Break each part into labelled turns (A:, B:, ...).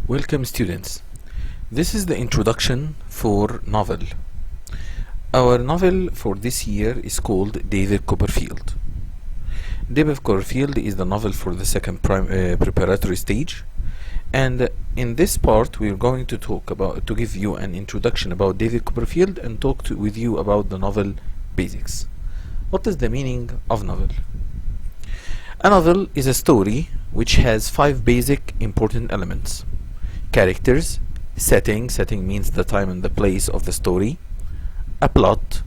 A: Welcome students. This is the introduction for novel. Our novel for this year is called David Copperfield. David Copperfield is the novel for the second preparatory stage, and in this part we are going to give you an introduction about David Copperfield and talk with you about the novel basics. What is the meaning of novel? A novel is a story which has 5 basic important elements. Characters, setting means the time and the place of the story, a plot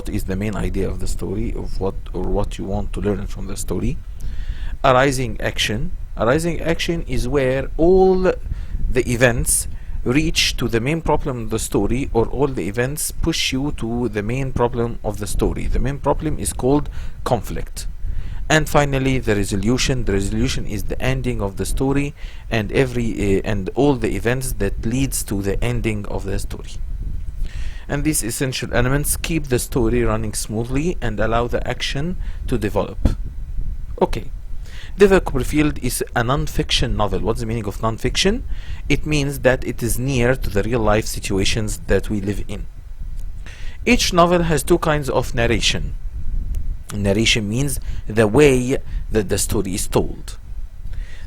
A: is the main idea of the story, of what you want to learn from the story, arising action is where all the events reach to the main problem of the story, or all the events push you to the main problem of the story. The main problem is called conflict. And finally, the resolution. The resolution is the ending of the story and all the events that leads to the ending of the story. And these essential elements keep the story running smoothly and allow the action to develop. Okay, David Copperfield is a non-fiction novel. What's the meaning of non-fiction? It means that it is near to the real life situations that we live in. Each novel has 2 kinds of narration. Narration means the way that the story is told.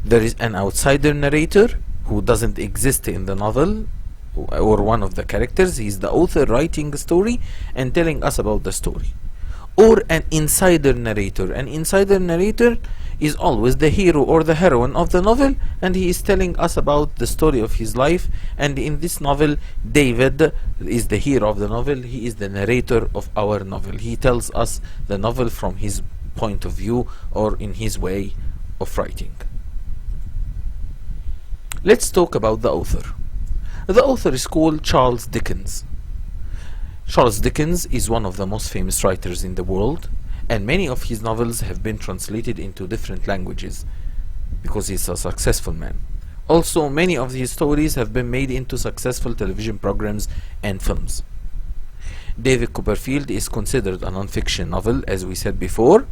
A: There is an outsider narrator who doesn't exist in the novel, or one of the characters. He is the author writing the story and telling us about the story. Or an insider narrator. An insider narrator is always the hero or the heroine of the novel, and he is telling us about the story of his life. And in this novel, David is the hero of the novel. He is the narrator of our novel. He tells us the novel from his point of view or in his way of writing. Let's talk about the author. The author is called Charles Dickens. Charles Dickens is one of the most famous writers in the world, and many of his novels have been translated into different languages because he's a successful man. Also, many of his stories have been made into successful television programs and films. David Copperfield is considered a non-fiction novel, as we said before,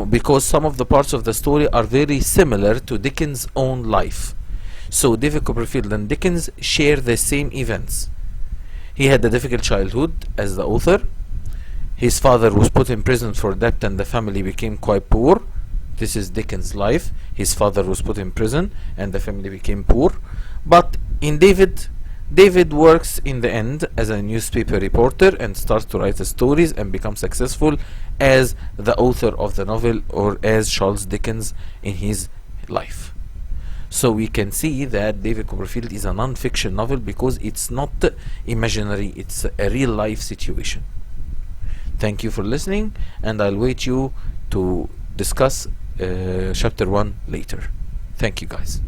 A: because some of the parts of the story are very similar to Dickens' own life. So David Copperfield and Dickens share the same events. He had a difficult childhood as the author. His father was put in prison for debt and the family became quite poor. This is Dickens' life. His father was put in prison and the family became poor. But in David works in the end as a newspaper reporter and starts to write the stories and become successful as the author of the novel, or as Charles Dickens in his life. So we can see that David Copperfield is a non-fiction novel because it's not imaginary, it's a real life situation. Thank you for listening, and I'll wait you to discuss chapter 1 later. Thank you guys.